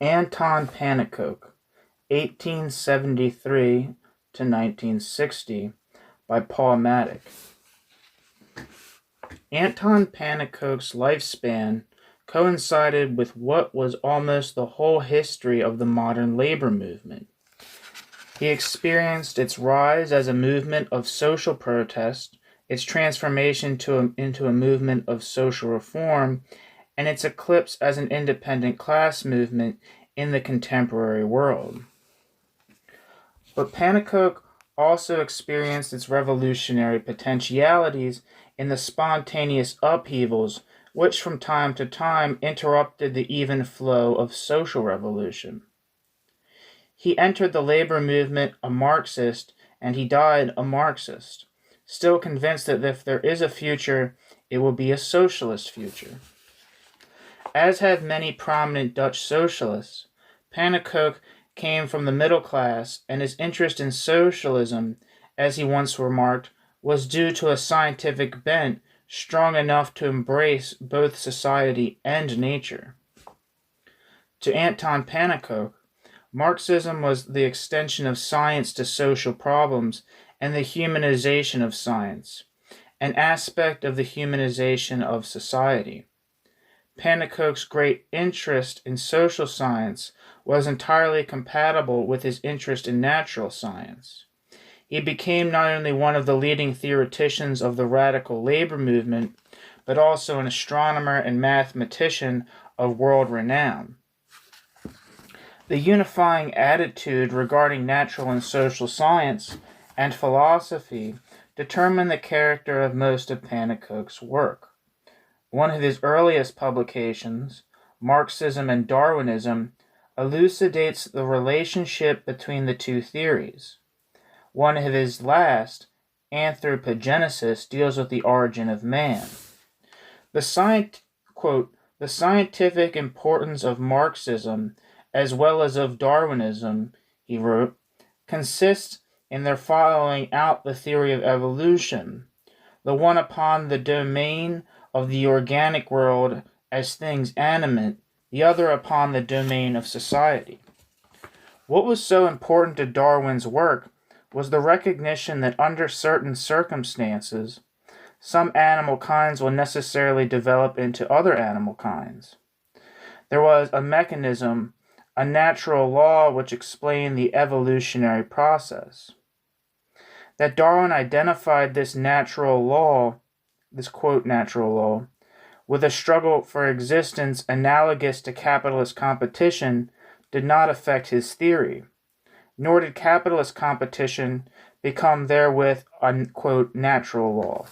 Anton Pannekoek, 1873 to 1960, by Paul Mattick. Anton Pannekoek's lifespan coincided with what was almost the whole history of the modern labor movement. He experienced its rise as a movement of social protest, its transformation into a movement of social reform, and its eclipse as an independent class movement in the contemporary world. But Pannekoek also experienced its revolutionary potentialities in the spontaneous upheavals which from time to time interrupted the even flow of social revolution. He entered the labor movement a Marxist, and he died a Marxist, still convinced that if there is a future, it will be a socialist future. As have many prominent Dutch socialists, Pannekoek came from the middle class, and his interest in socialism, as he once remarked, was due to a scientific bent strong enough to embrace both society and nature. To Anton Pannekoek, Marxism was the extension of science to social problems and the humanization of science, an aspect of the humanization of society. Pannekoek's great interest in social science was entirely compatible with his interest in natural science. He became not only one of the leading theoreticians of the radical labor movement, but also an astronomer and mathematician of world renown. The unifying attitude regarding natural and social science and philosophy determined the character of most of Pannekoek's work. One of his earliest publications, Marxism and Darwinism, elucidates the relationship between the two theories. One of his last, Anthropogenesis, deals with the origin of man. The scientific importance of Marxism, as well as of Darwinism, he wrote, consists in their following out the theory of evolution, the one upon the domain of the organic world as things animate, the other upon the domain of society. What was so important to Darwin's work was the recognition that under certain circumstances, some animal kinds will necessarily develop into other animal kinds. There was a mechanism, a natural law which explained the evolutionary process. That Darwin identified this natural law, this quote natural law, with a struggle for existence analogous to capitalist competition did not affect his theory, nor did capitalist competition become therewith a quote natural law.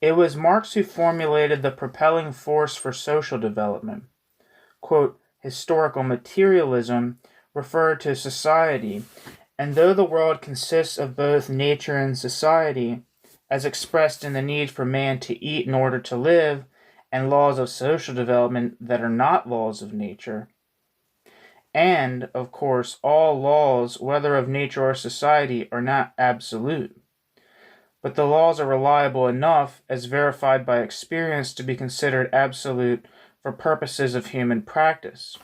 It was Marx who formulated the propelling force for social development. Quote, historical materialism referred to society, and though the world consists of both nature and society, as expressed in the need for man to eat in order to live, and laws of social development that are not laws of nature, and, of course, all laws, whether of nature or society, are not absolute. But the laws are reliable enough, as verified by experience, to be considered absolute for purposes of human practice.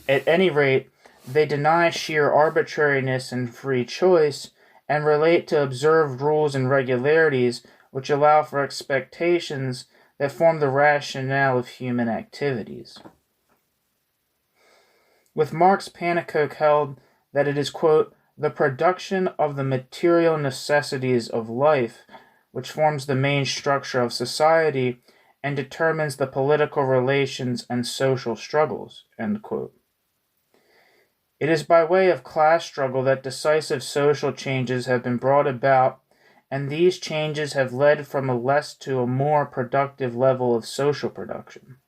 At any rate, they deny sheer arbitrariness and free choice, and relate to observed rules and regularities which allow for expectations that form the rationale of human activities. With Marx, Pannekoek held that it is, quote, the production of the material necessities of life which forms the main structure of society and determines the political relations and social struggles, end quote. It is by way of class struggle that decisive social changes have been brought about, and these changes have led from a less to a more productive level of social production.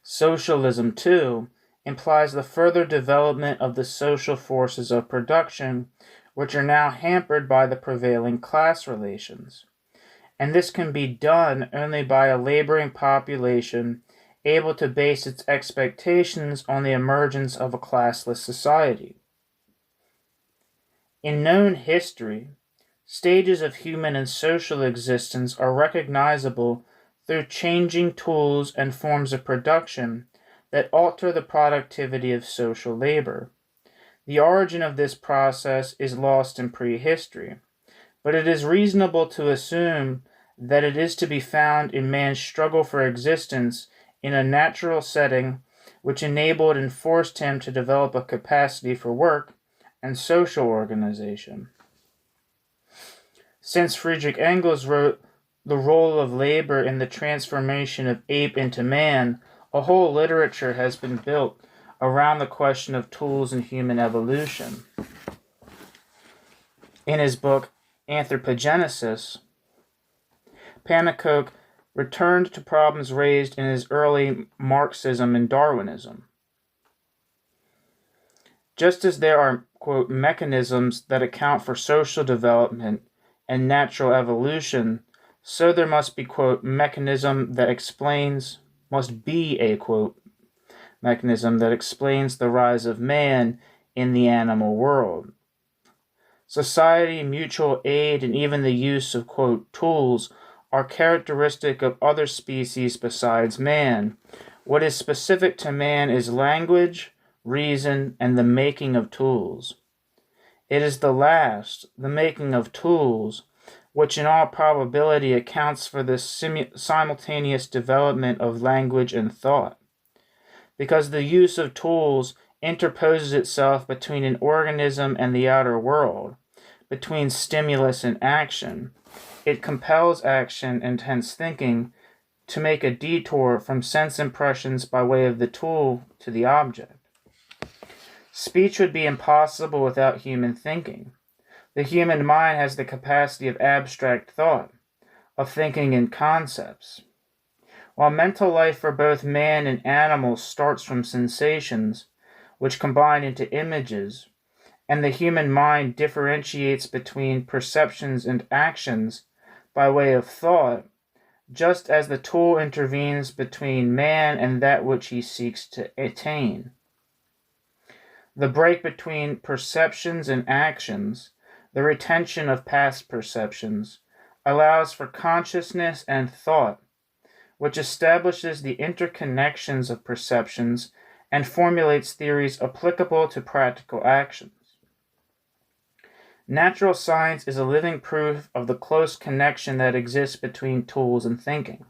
Socialism, too, implies the further development of the social forces of production, which are now hampered by the prevailing class relations. And this can be done only by a laboring population able to base its expectations on the emergence of a classless society. In known history, stages of human and social existence are recognizable through changing tools and forms of production that alter the productivity of social labor. The origin of this process is lost in prehistory, but it is reasonable to assume that it is to be found in man's struggle for existence in a natural setting which enabled and forced him to develop a capacity for work and social organization. Since Friedrich Engels wrote The Role of Labor in the Transformation of Ape into Man, a whole literature has been built around the question of tools in human evolution. In his book, Anthropogenesis, Pannekoek returned to problems raised in his early Marxism and Darwinism. Just as there are, quote, mechanisms that account for social development and natural evolution, so there must be, quote, must be a, quote, mechanism that explains the rise of man in the animal world. Society, mutual aid, and even the use of, quote, tools are characteristic of other species besides man. What is specific to man is language, reason, and the making of tools. It is the last, the making of tools, which in all probability accounts for the simultaneous development of language and thought. Because the use of tools interposes itself between an organism and the outer world, between stimulus and action. It compels action and hence thinking to make a detour from sense impressions by way of the tool to the object. Speech would be impossible without human thinking. The human mind has the capacity of abstract thought, of thinking in concepts. While mental life for both man and animals starts from sensations, which combine into images, and the human mind differentiates between perceptions and actions by way of thought, just as the tool intervenes between man and that which he seeks to attain. The break between perceptions and actions, the retention of past perceptions, allows for consciousness and thought, which establishes the interconnections of perceptions and formulates theories applicable to practical actions. Natural science is a living proof of the close connection that exists between tools and thinking.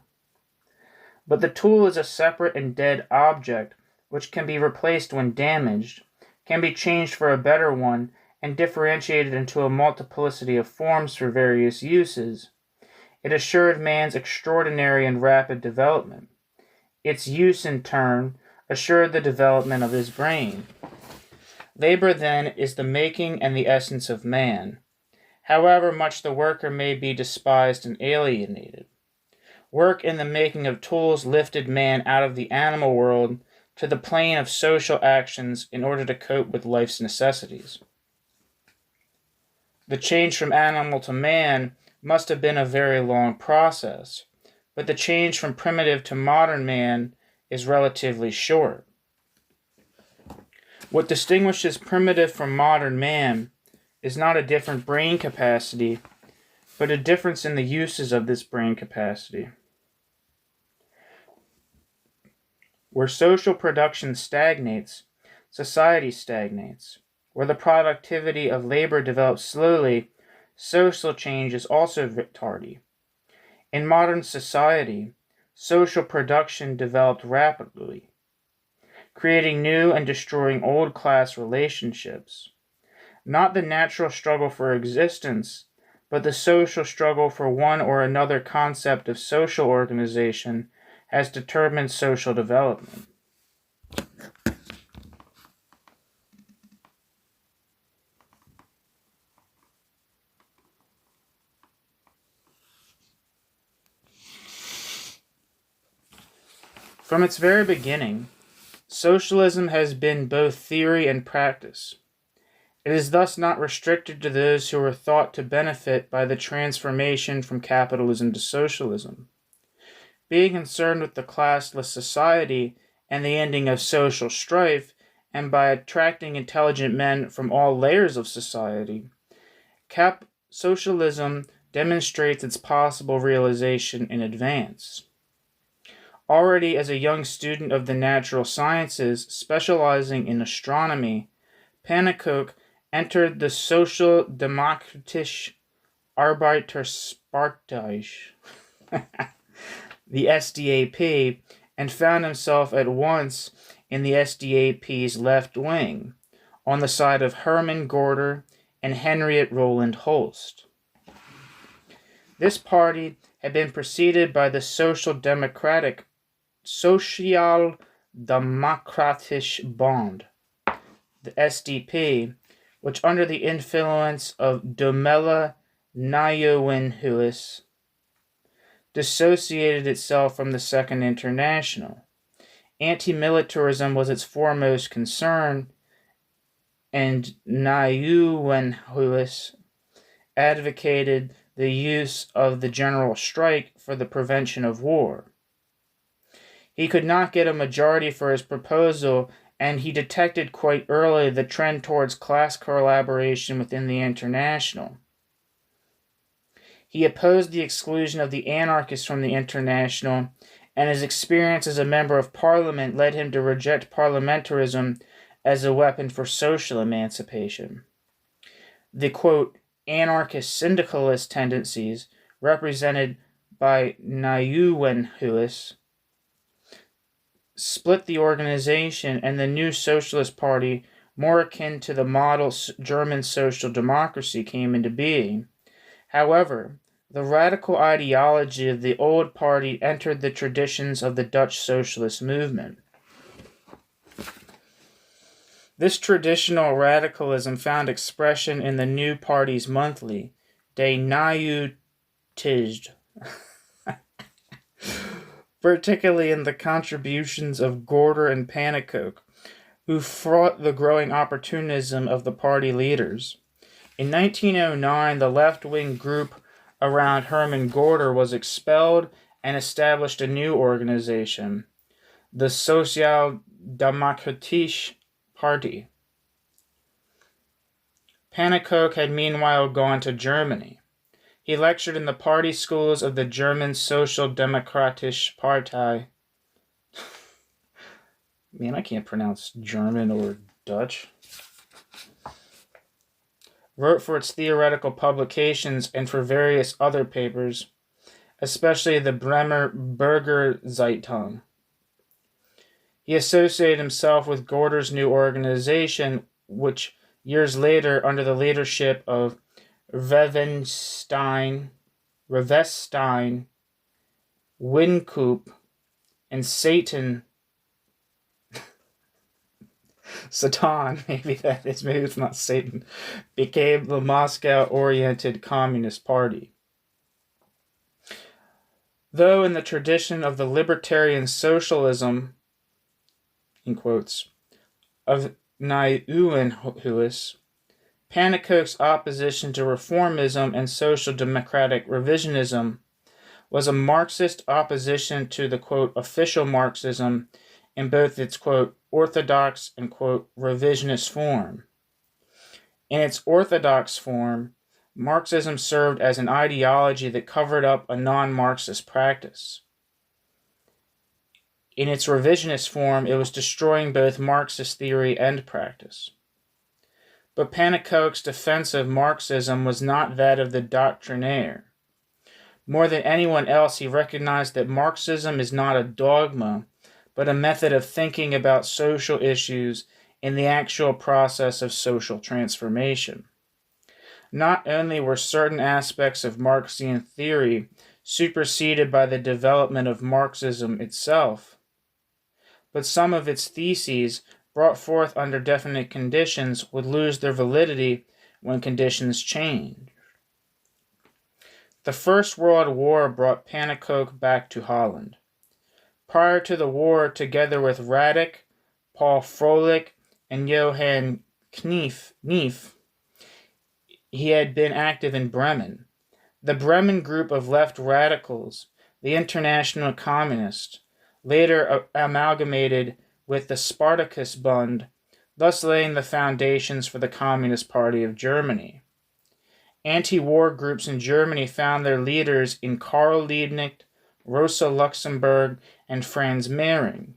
But the tool is a separate and dead object which can be replaced when damaged, can be changed for a better one, and differentiated into a multiplicity of forms for various uses. It assured man's extraordinary and rapid development. Its use, in turn, assured the development of his brain. Labor, then, is the making and the essence of man, however much the worker may be despised and alienated. Work in the making of tools lifted man out of the animal world to the plane of social actions in order to cope with life's necessities. The change from animal to man must have been a very long process, but the change from primitive to modern man is relatively short. What distinguishes primitive from modern man is not a different brain capacity, but a difference in the uses of this brain capacity. Where social production stagnates, society stagnates. Where the productivity of labor develops slowly, social change is also tardy. In modern society, social production developed rapidly, creating new and destroying old class relationships. Not the natural struggle for existence, but the social struggle for one or another concept of social organization has determined social development. From its very beginning, socialism has been both theory and practice. It is thus not restricted to those who are thought to benefit by the transformation from capitalism to socialism. Being concerned with the classless society and the ending of social strife, and by attracting intelligent men from all layers of society, socialism demonstrates its possible realization in advance. Already as a young student of the natural sciences, specializing in astronomy, Pannekoek entered the Social Demokratische Arbeiterspartij, the SDAP, and found himself at once in the SDAP's left wing, on the side of Hermann Gorter and Henriette Roland Holst. This party had been preceded by the Social Democratische Bond, the SDP, which under the influence of Domela Nieuwenhuis dissociated itself from the Second International. Anti-militarism was its foremost concern, and Nieuwenhuis advocated the use of the general strike for the prevention of war. He could not get a majority for his proposal, and he detected quite early the trend towards class collaboration within the International. He opposed the exclusion of the anarchists from the International, and his experience as a member of parliament led him to reject parliamentarism as a weapon for social emancipation. The, quote, anarchist syndicalist tendencies represented by Nieuwenhuis split the organization, and the new Socialist Party, more akin to the model German social democracy, came into being. However, the radical ideology of the old party entered the traditions of the Dutch socialist movement. This traditional radicalism found expression in the new party's monthly, De Nieuwe Tijd, particularly in the contributions of Gorter and Pannekoek, who fought the growing opportunism of the party leaders. In 1909, the left-wing group around Hermann Gorter was expelled and established a new organization, the Sozialdemokratische Party. Pannekoek had meanwhile gone to Germany. He lectured in the party schools of the German Social Demokratische Partei. Man, I can't pronounce German or Dutch. Wrote for its theoretical publications and for various other papers, especially the Bremer Burger Zeitung. He associated himself with Gorter's new organization, which years later, under the leadership of Revestein, Winkoop, and Satan, maybe it's not Satan, became the Moscow-oriented Communist Party. Though in the tradition of the libertarian socialism, in quotes, of Nieuwenhuis, Pannekoek's opposition to reformism and social democratic revisionism was a Marxist opposition to the, quote, official Marxism in both its, quote, orthodox and, quote, revisionist form. In its orthodox form, Marxism served as an ideology that covered up a non-Marxist practice. In its revisionist form, it was destroying both Marxist theory and practice. But Pannekoek's defense of Marxism was not that of the doctrinaire. More than anyone else, he recognized that Marxism is not a dogma, but a method of thinking about social issues in the actual process of social transformation. Not only were certain aspects of Marxian theory superseded by the development of Marxism itself, but some of its theses, brought forth under definite conditions, would lose their validity when conditions changed. The First World War brought Pannekoek back to Holland. Prior to the war, together with Radek, Paul Froelich, and Johann Neef, he had been active in Bremen. The Bremen group of left radicals, the International Communists, later amalgamated with the Spartacus Bund, thus laying the foundations for the Communist Party of Germany. Anti-war groups in Germany found their leaders in Karl Liebknecht, Rosa Luxemburg, and Franz Mehring.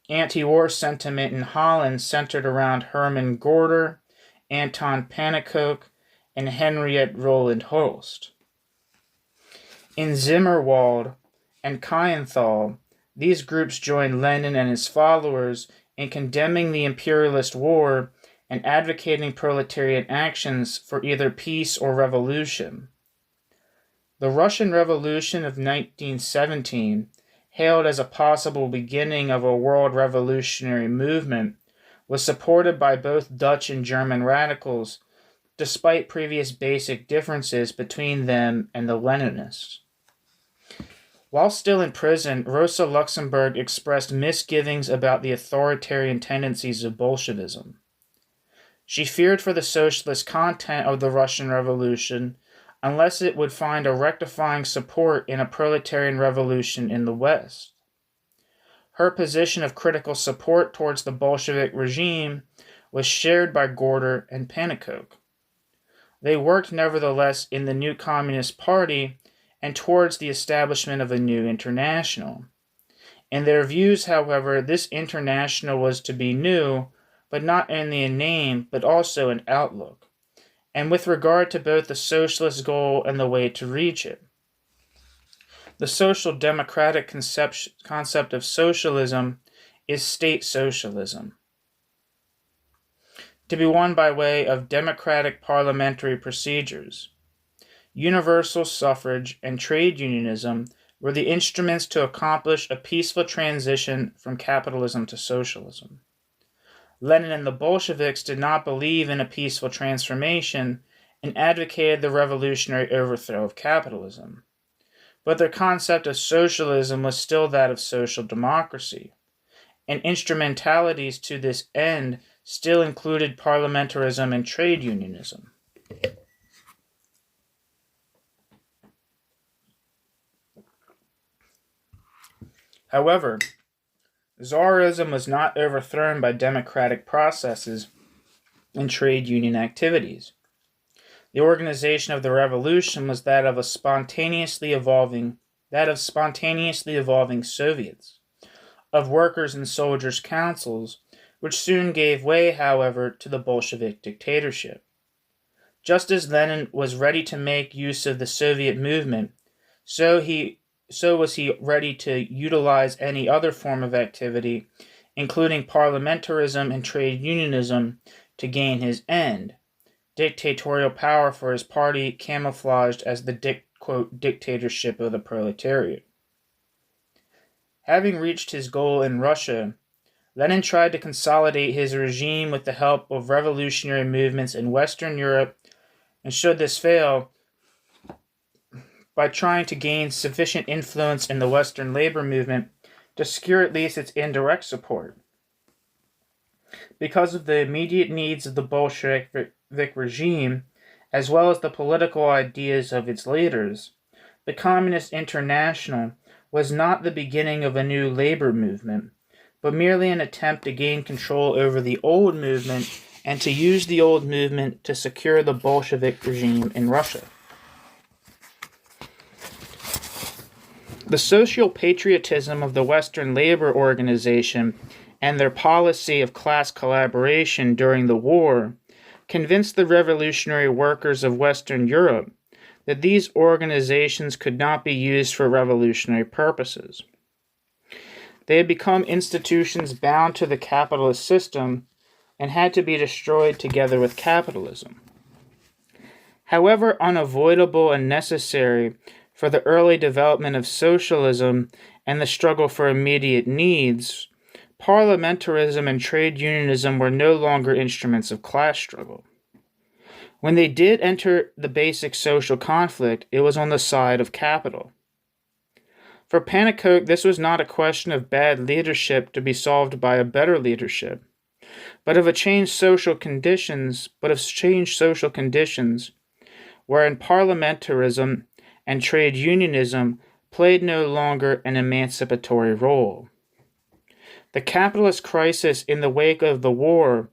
Anti-war sentiment in Holland centered around Herman Gorter, Anton Pannekoek, and Henriette Roland Holst. In Zimmerwald and Kienthal, these groups joined Lenin and his followers in condemning the imperialist war and advocating proletariat actions for either peace or revolution. The Russian Revolution of 1917, hailed as a possible beginning of a world revolutionary movement, was supported by both Dutch and German radicals, despite previous basic differences between them and the Leninists. While still in prison, Rosa Luxemburg expressed misgivings about the authoritarian tendencies of Bolshevism. She feared for the socialist content of the Russian Revolution unless it would find a rectifying support in a proletarian revolution in the West. Her position of critical support towards the Bolshevik regime was shared by Gorter and Pannekoek. They worked nevertheless in the new Communist Party and towards the establishment of a new international. In their views, however, this international was to be new, but not only in name, but also in outlook, and with regard to both the socialist goal and the way to reach it. The social democratic concept of socialism is state socialism, to be won by way of democratic parliamentary procedures. Universal suffrage and trade unionism were the instruments to accomplish a peaceful transition from capitalism to socialism. Lenin and the Bolsheviks did not believe in a peaceful transformation and advocated the revolutionary overthrow of capitalism. But their concept of socialism was still that of social democracy, and instrumentalities to this end still included parliamentarism and trade unionism. However, Tsarism was not overthrown by democratic processes and trade union activities. The organization of the revolution was that of spontaneously evolving Soviets, of workers' and soldiers' councils, which soon gave way, however, to the Bolshevik dictatorship. Just as Lenin was ready to make use of the Soviet movement, so was he ready to utilize any other form of activity, including parliamentarism and trade unionism, to gain his end, dictatorial power for his party camouflaged as the dictatorship of the proletariat. Having reached his goal in Russia, Lenin tried to consolidate his regime with the help of revolutionary movements in Western Europe, and should this fail, by trying to gain sufficient influence in the Western labor movement to secure at least its indirect support. Because of the immediate needs of the Bolshevik regime, as well as the political ideas of its leaders, the Communist International was not the beginning of a new labor movement, but merely an attempt to gain control over the old movement and to use the old movement to secure the Bolshevik regime in Russia. The social patriotism of the Western labor organization and their policy of class collaboration during the war convinced the revolutionary workers of Western Europe that these organizations could not be used for revolutionary purposes. They had become institutions bound to the capitalist system and had to be destroyed together with capitalism. However unavoidable and necessary for the early development of socialism and the struggle for immediate needs, parliamentarism and trade unionism were no longer instruments of class struggle. When they did enter the basic social conflict, it was on the side of capital. For Pannekoek, this was not a question of bad leadership to be solved by a better leadership, but of changed social conditions wherein parliamentarism and trade unionism played no longer an emancipatory role. The capitalist crisis in the wake of the war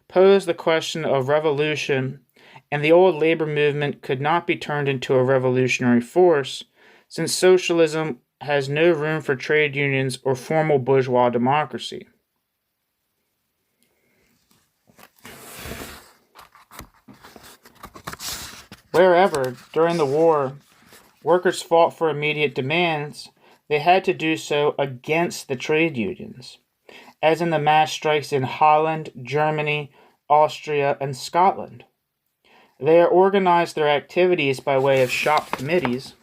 posed the question of revolution, and the old labor movement could not be turned into a revolutionary force, since socialism has no room for trade unions or formal bourgeois democracy. Wherever, during the war, workers fought for immediate demands, they had to do so against the trade unions, as in the mass strikes in Holland, Germany, Austria, and Scotland. They organized their activities by way of shop committees,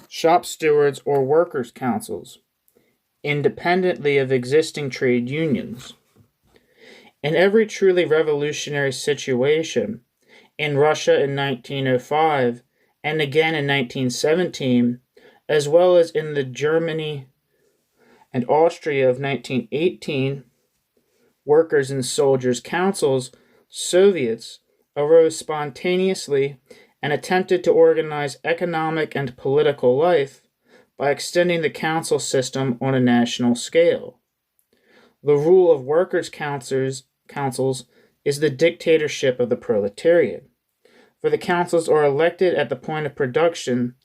shop stewards, or workers' councils, independently of existing trade unions. In every truly revolutionary situation, in Russia in 1905 and again in 1917, as well as in the Germany and Austria of 1918, workers' and soldiers' councils, Soviets, arose spontaneously and attempted to organize economic and political life by extending the council system on a national scale. The rule of workers' councils is the dictatorship of the proletariat, for the councils are elected at the point of production,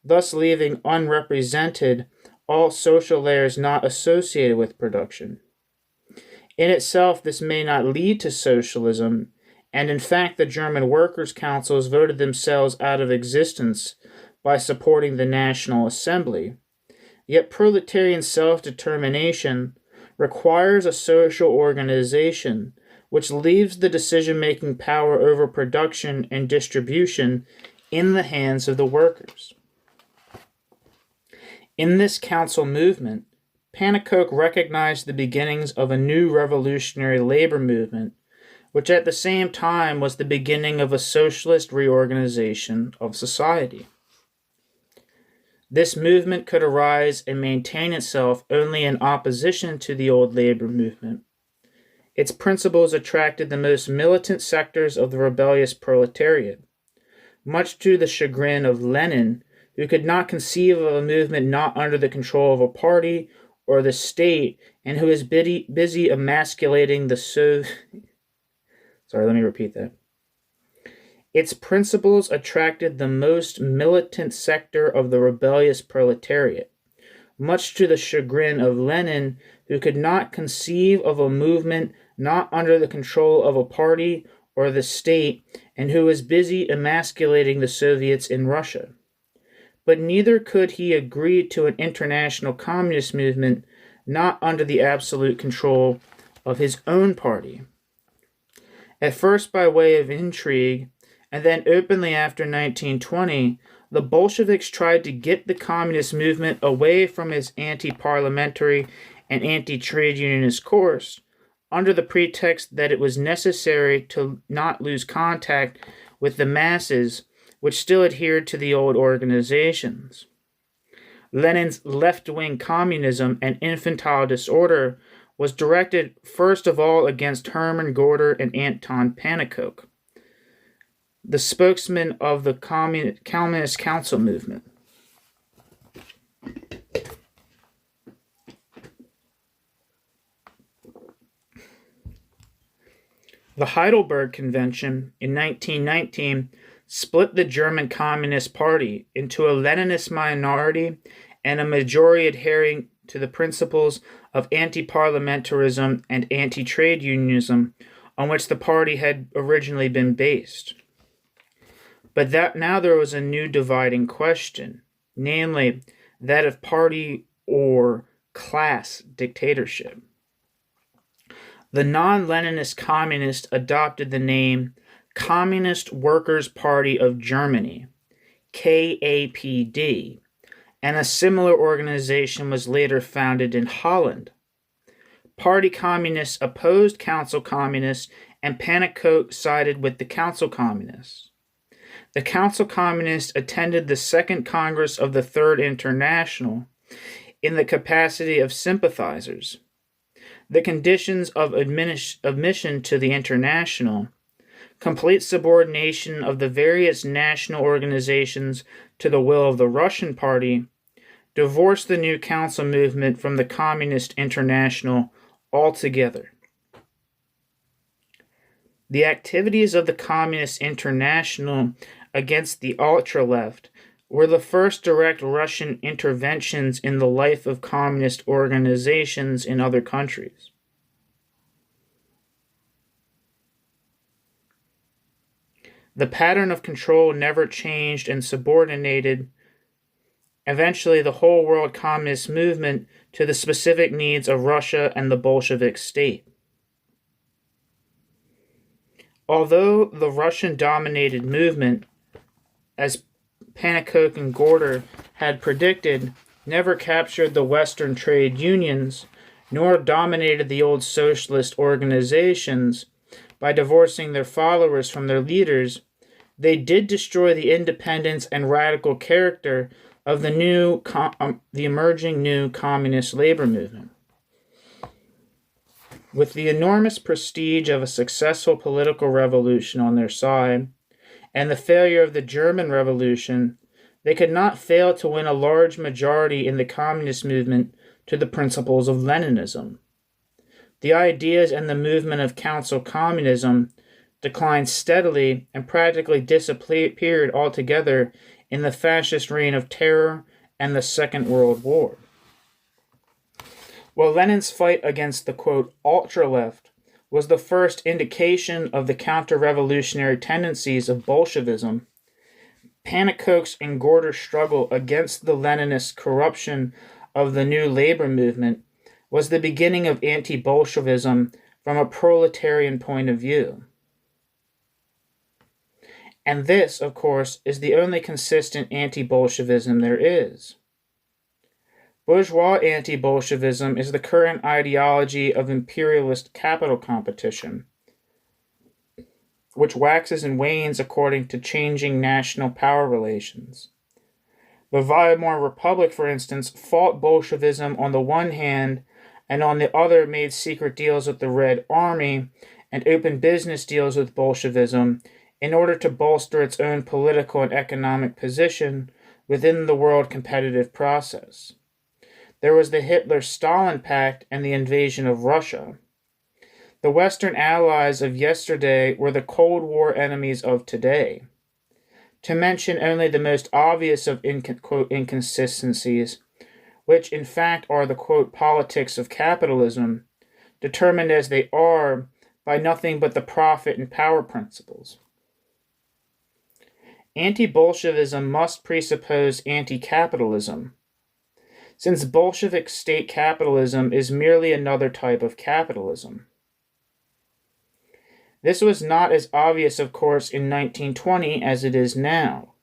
thus leaving unrepresented all social layers not associated with production. In itself, this may not lead to socialism, and in fact the German workers' councils voted themselves out of existence by supporting the National Assembly. Yet proletarian self-determination requires a social organization which leaves the decision-making power over production and distribution in the hands of the workers. In this council movement, Pannekoek recognized the beginnings of a new revolutionary labor movement, which at the same time was the beginning of a socialist reorganization of society. This movement could arise and maintain itself only in opposition to the old labor movement. Its principles attracted the most militant sectors of the rebellious proletariat, much to the chagrin of Lenin, who could not conceive of a movement not under the control of a party or the state, and who is busy emasculating the Its principles attracted the most militant sector of the rebellious proletariat, much to the chagrin of Lenin, who could not conceive of a movement not under the control of a party or the state, and who was busy emasculating the Soviets in Russia. But neither could he agree to an international communist movement not under the absolute control of his own party. At first by way of intrigue, and then openly after 1920, the Bolsheviks tried to get the communist movement away from its anti-parliamentary and anti-trade unionist course, under the pretext that it was necessary to not lose contact with the masses, which still adhered to the old organizations. Lenin's left-wing communism and infantile disorder was directed first of all against Hermann Gorter and Anton Pannekoek, the spokesman of the Communist Council movement. The Heidelberg Convention in 1919 split the German Communist Party into a Leninist minority and a majority adhering to the principles of anti-parliamentarism and anti-trade unionism on which the party had originally been based. But that now there was a new dividing question, namely that of party or class dictatorship. The non-Leninist communists adopted the name Communist Workers' Party of Germany, KAPD, and a similar organization was later founded in Holland. Party communists opposed council communists, and Pannekoek sided with the council communists. The council communists attended the Second Congress of the Third International in the capacity of sympathizers. The conditions of admission to the International, complete subordination of the various national organizations to the will of the Russian Party, divorced the new council movement from the Communist International altogether. The activities of the Communist International against the ultra-left were the first direct Russian interventions in the life of communist organizations in other countries. The pattern of control never changed and subordinated eventually the whole world communist movement to the specific needs of Russia and the Bolshevik state. Although the Russian-dominated movement, as Pannekoek and Gorder had predicted, never captured the Western trade unions, nor dominated the old socialist organizations by divorcing their followers from their leaders, they did destroy the independence and radical character of the emerging new communist labor movement. With the enormous prestige of a successful political revolution on their side, and the failure of the German Revolution, they could not fail to win a large majority in the communist movement to the principles of Leninism. The ideas and the movement of council communism declined steadily and practically disappeared altogether in the fascist reign of terror and the Second World War. While Lenin's fight against the, quote, ultra-left was the first indication of the counter-revolutionary tendencies of Bolshevism, Pannekoek's and Gorder's struggle against the Leninist corruption of the new labor movement was the beginning of anti-Bolshevism from a proletarian point of view. And this, of course, is the only consistent anti-Bolshevism there is. Bourgeois anti-Bolshevism is the current ideology of imperialist capital competition, which waxes and wanes according to changing national power relations. The Weimar Republic, for instance, fought Bolshevism on the one hand, and on the other made secret deals with the Red Army and opened business deals with Bolshevism in order to bolster its own political and economic position within the world competitive process. There was the Hitler-Stalin Pact and the invasion of Russia. The Western allies of yesterday were the Cold War enemies of today. To mention only the most obvious of quote, inconsistencies, which in fact are the, quote, politics of capitalism, determined as they are by nothing but the profit and power principles. Anti-Bolshevism must presuppose anti-capitalism, since Bolshevik state capitalism is merely another type of capitalism. This was not as obvious, of course, in 1920 as it is now.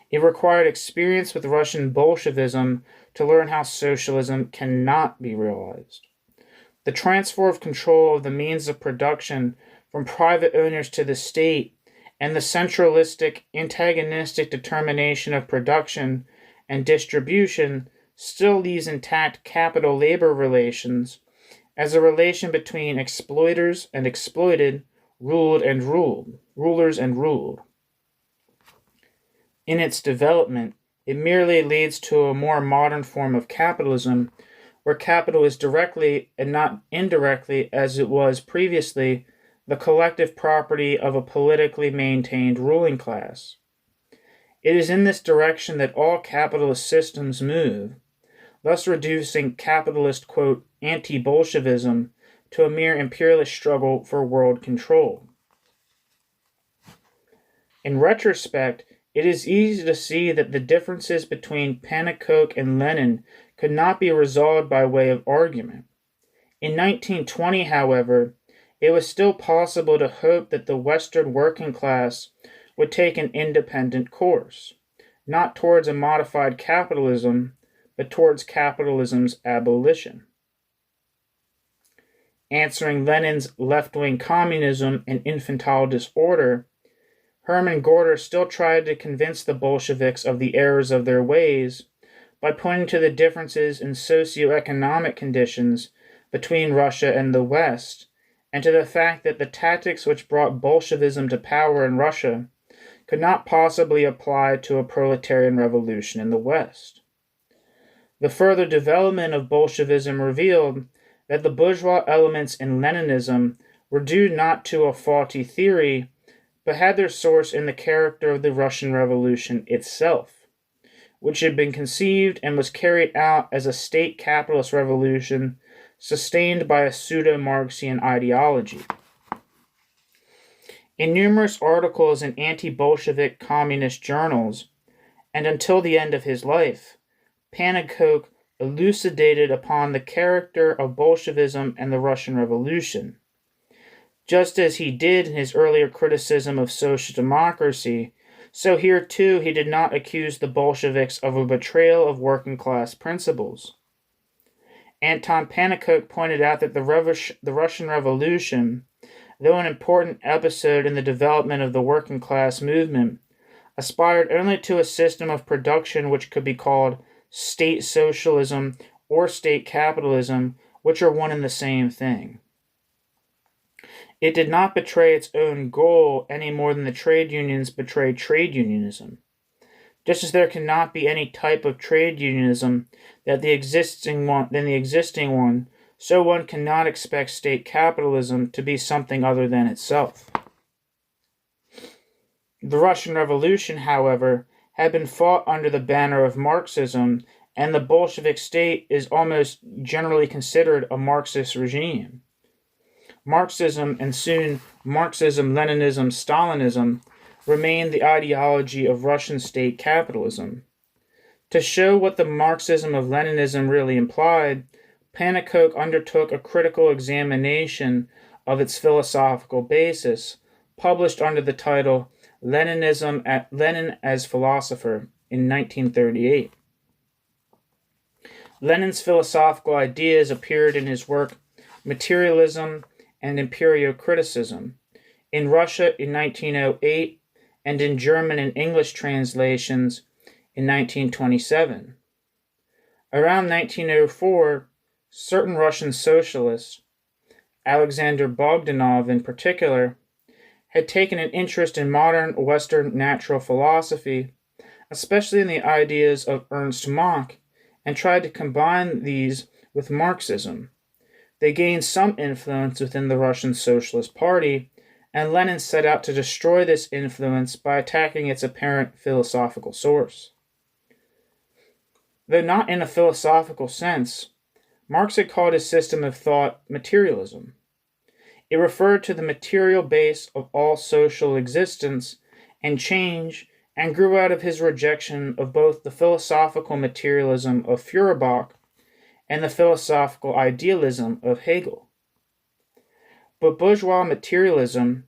It required experience with Russian Bolshevism to learn how socialism cannot be realized. The transfer of control of the means of production from private owners to the state and the centralistic, antagonistic determination of production and distribution still leaves intact capital-labor relations as a relation between exploiters and exploited, rulers and ruled. In its development, it merely leads to a more modern form of capitalism, where capital is directly and not indirectly, as it was previously, the collective property of a politically maintained ruling class. It is in this direction that all capitalist systems move, thus reducing capitalist, quote, anti-Bolshevism to a mere imperialist struggle for world control. In retrospect, it is easy to see that the differences between Pannekoek and Lenin could not be resolved by way of argument. In 1920, however, it was still possible to hope that the Western working class would take an independent course, not towards a modified capitalism, but towards capitalism's abolition. Answering Lenin's left-wing communism and infantile disorder, Hermann Gorder still tried to convince the Bolsheviks of the errors of their ways by pointing to the differences in socio-economic conditions between Russia and the West, and to the fact that the tactics which brought Bolshevism to power in Russia could not possibly apply to a proletarian revolution in the West. The further development of Bolshevism revealed that the bourgeois elements in Leninism were due not to a faulty theory, but had their source in the character of the Russian Revolution itself. which had been conceived and was carried out as a state capitalist revolution sustained by a pseudo-Marxian ideology. In numerous articles in anti-Bolshevik communist journals, and until the end of his life, Pannekoek elucidated upon the character of Bolshevism and the Russian Revolution. Just as he did in his earlier criticism of social democracy, so here too he did not accuse the Bolsheviks of a betrayal of working-class principles. Anton Pannekoek pointed out that the Russian Revolution, though an important episode in the development of the working-class movement, aspired only to a system of production which could be called state socialism or state capitalism, which are one and the same thing. It did not betray its own goal any more than the trade unions betray trade unionism. Just as there cannot be any type of trade unionism than the existing one, so one cannot expect state capitalism to be something other than itself. The Russian Revolution, however, had been fought under the banner of Marxism, and the Bolshevik state is almost generally considered a Marxist regime. Marxism, and soon Marxism, Leninism, Stalinism, remained the ideology of Russian state capitalism. To show what the Marxism of Leninism really implied, Pannekoek undertook a critical examination of its philosophical basis, published under the title Leninism at Lenin as Philosopher in 1938. Lenin's philosophical ideas appeared in his work Materialism and Empirio-Criticism, in Russia in 1908, and in German and English translations in 1927. Around 1904, certain Russian socialists, Alexander Bogdanov in particular, had taken an interest in modern Western natural philosophy, especially in the ideas of Ernst Mach, and tried to combine these with Marxism. They gained some influence within the Russian Socialist Party, and Lenin set out to destroy this influence by attacking its apparent philosophical source. Though not in a philosophical sense, Marx had called his system of thought materialism. It referred to the material base of all social existence and change, and grew out of his rejection of both the philosophical materialism of Feuerbach and the philosophical idealism of Hegel. For bourgeois materialism,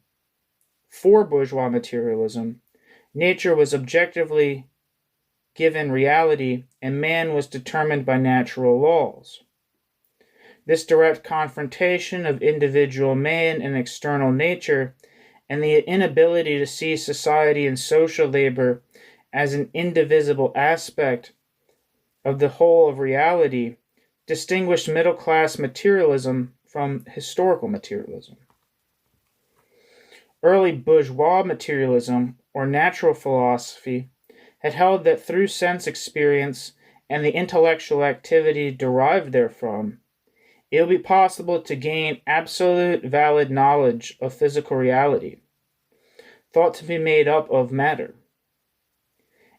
nature was objectively given reality, and man was determined by natural laws. This direct confrontation of individual man and external nature, and the inability to see society and social labor as an indivisible aspect of the whole of reality, distinguished middle-class materialism from historical materialism. Early bourgeois materialism, or natural philosophy, had held that through sense experience and the intellectual activity derived therefrom, it would be possible to gain absolute valid knowledge of physical reality, thought to be made up of matter.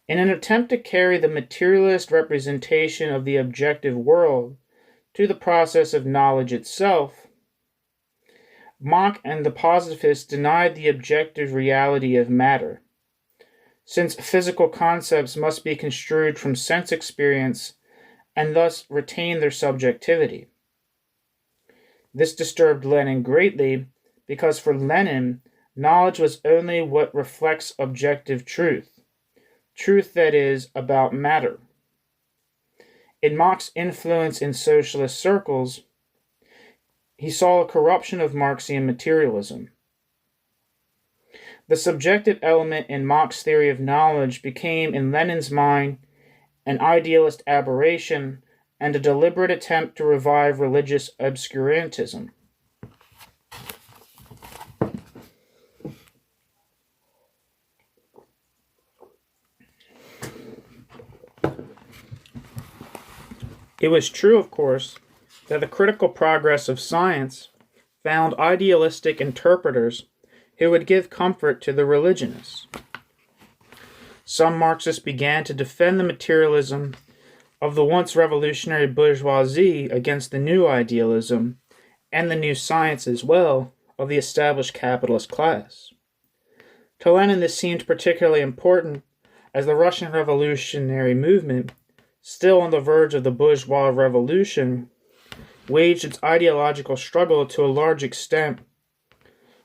In an attempt to carry the materialist representation of the objective world to the process of knowledge itself, Mach and the positivists denied the objective reality of matter, since physical concepts must be construed from sense experience and thus retain their subjectivity. This disturbed Lenin greatly because for Lenin, knowledge was only what reflects objective truth that is, about matter. In Mach's influence in socialist circles, he saw a corruption of Marxian materialism. The subjective element in Mach's theory of knowledge became, in Lenin's mind, an idealist aberration and a deliberate attempt to revive religious obscurantism. It was true, of course, that the critical progress of science found idealistic interpreters who would give comfort to the religionists. some Marxists began to defend the materialism of the once revolutionary bourgeoisie against the new idealism and the new science as well of the established capitalist class. To Lenin, this seemed particularly important as the Russian revolutionary movement, still on the verge of the bourgeois revolution, waged its ideological struggle to a large extent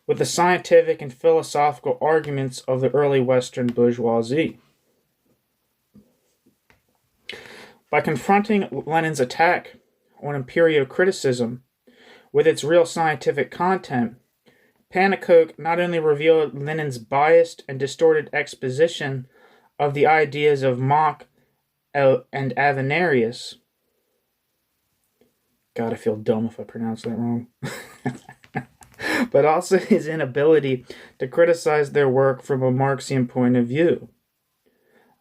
with the scientific and philosophical arguments of the early Western bourgeoisie. By confronting Lenin's attack on empirio-criticism with its real scientific content, Pannekoek not only revealed Lenin's biased and distorted exposition of the ideas of Mach and Avenarius. God, I feel dumb if I pronounce that wrong. But also his inability to criticize their work from a Marxian point of view.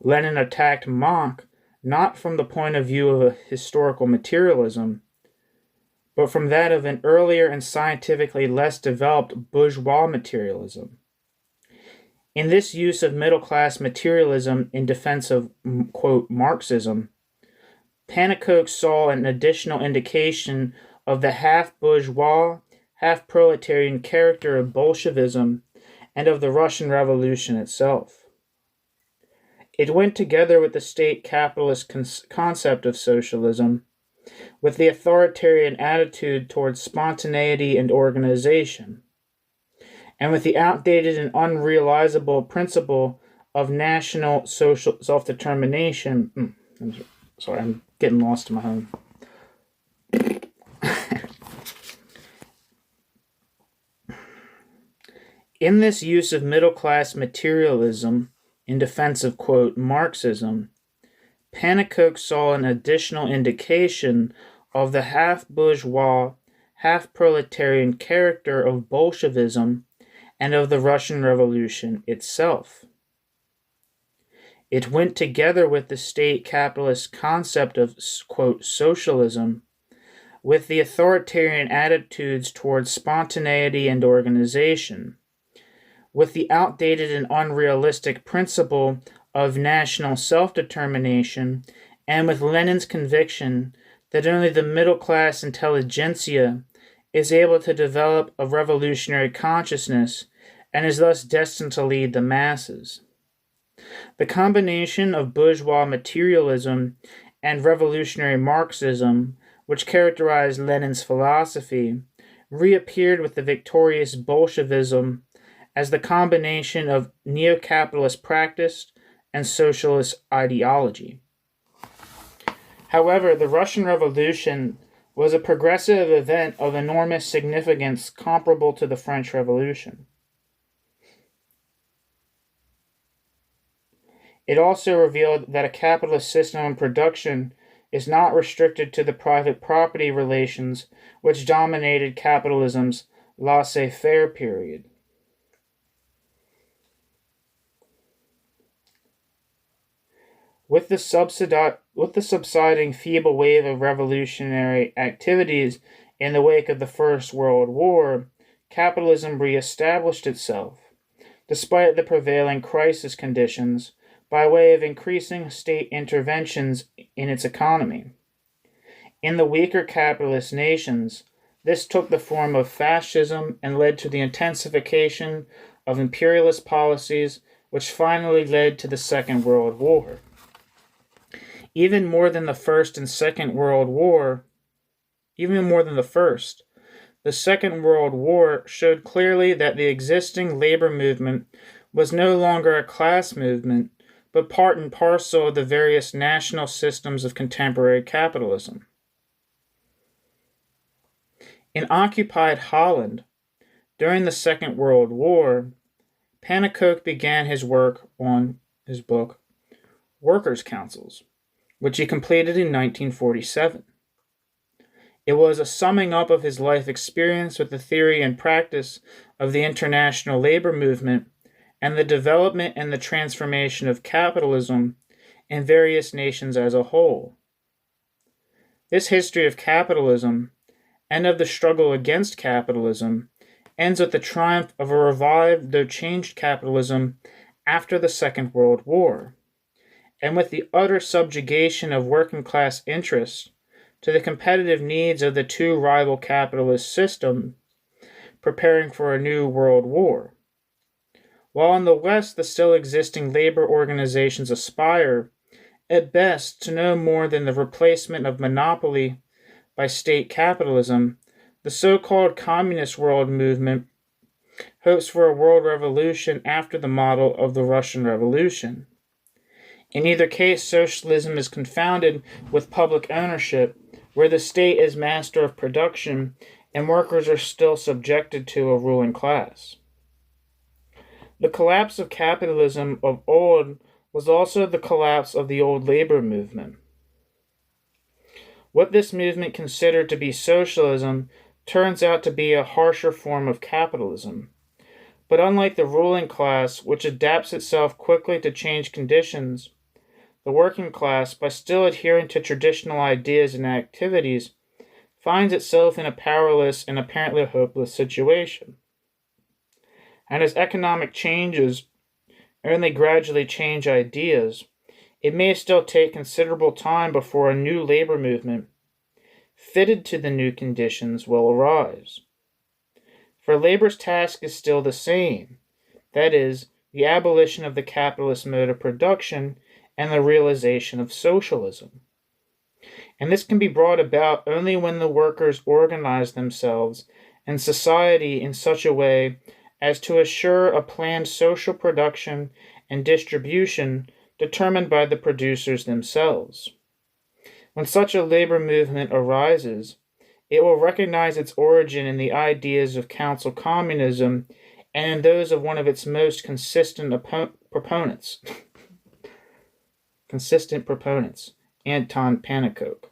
Lenin attacked Mach not from the point of view of a historical materialism, but from that of an earlier and scientifically less developed bourgeois materialism. In this use of middle-class materialism in defense of, quote, Marxism, Pannekoek saw an additional indication of the half-bourgeois, half-proletarian character of Bolshevism and of the Russian Revolution itself. It went together with the state capitalist concept of socialism, with the authoritarian attitude towards spontaneity and organization, and with the outdated and unrealizable principle of national social self-determination. I'm getting lost in my home. In this use of middle-class materialism in defense of, quote, Marxism, Pannekoek saw an additional indication of the half-bourgeois, half-proletarian character of Bolshevism and of the Russian Revolution itself. It went together with the state capitalist concept of, quote, socialism, with the authoritarian attitudes towards spontaneity and organization, with the outdated and unrealistic principle of national self-determination, and with Lenin's conviction that only the middle-class intelligentsia is able to develop a revolutionary consciousness and is thus destined to lead the masses. The combination of bourgeois materialism and revolutionary Marxism, which characterized Lenin's philosophy, reappeared with the victorious Bolshevism as the combination of neo-capitalist practice and socialist ideology. However, the Russian Revolution was a progressive event of enormous significance comparable to the French Revolution. It also revealed that a capitalist system of production is not restricted to the private property relations which dominated capitalism's laissez-faire period. With the subsiding feeble wave of revolutionary activities in the wake of the First World War, capitalism re-established itself, despite the prevailing crisis conditions, by way of increasing state interventions in its economy. In the weaker capitalist nations, this took the form of fascism and led to the intensification of imperialist policies, which finally led to the Second World War. Even more than the First and Second World War, the Second World War showed clearly that the existing labor movement was no longer a class movement, but part and parcel of the various national systems of contemporary capitalism. In occupied Holland, during the Second World War, Pannekoek began his work on his book, Workers' Councils, which he completed in 1947. It was a summing up of his life experience with the theory and practice of the international labor movement and the development and the transformation of capitalism in various nations as a whole. This history of capitalism and of the struggle against capitalism ends with the triumph of a revived though changed capitalism after the Second World War, and with the utter subjugation of working class interests to the competitive needs of the two rival capitalist systems preparing for a new world war. While in the West the still existing labor organizations aspire, at best, to no more than the replacement of monopoly by state capitalism, the so-called communist world movement hopes for a world revolution after the model of the Russian Revolution. In either case, socialism is confounded with public ownership, where the state is master of production and workers are still subjected to a ruling class. The collapse of capitalism of old was also the collapse of the old labor movement. What this movement considered to be socialism turns out to be a harsher form of capitalism. But unlike the ruling class, which adapts itself quickly to change conditions, the working class, by still adhering to traditional ideas and activities, finds itself in a powerless and apparently hopeless situation. And as economic changes only gradually change ideas, it may still take considerable time before a new labor movement, fitted to the new conditions, will arise. For labor's task is still the same, that is, the abolition of the capitalist mode of production and the realization of socialism. And this can be brought about only when the workers organize themselves and society in such a way as to assure a planned social production and distribution determined by the producers themselves. When such a labor movement arises, it will recognize its origin in the ideas of council communism and in those of one of its most consistent proponents, Anton Pannekoek.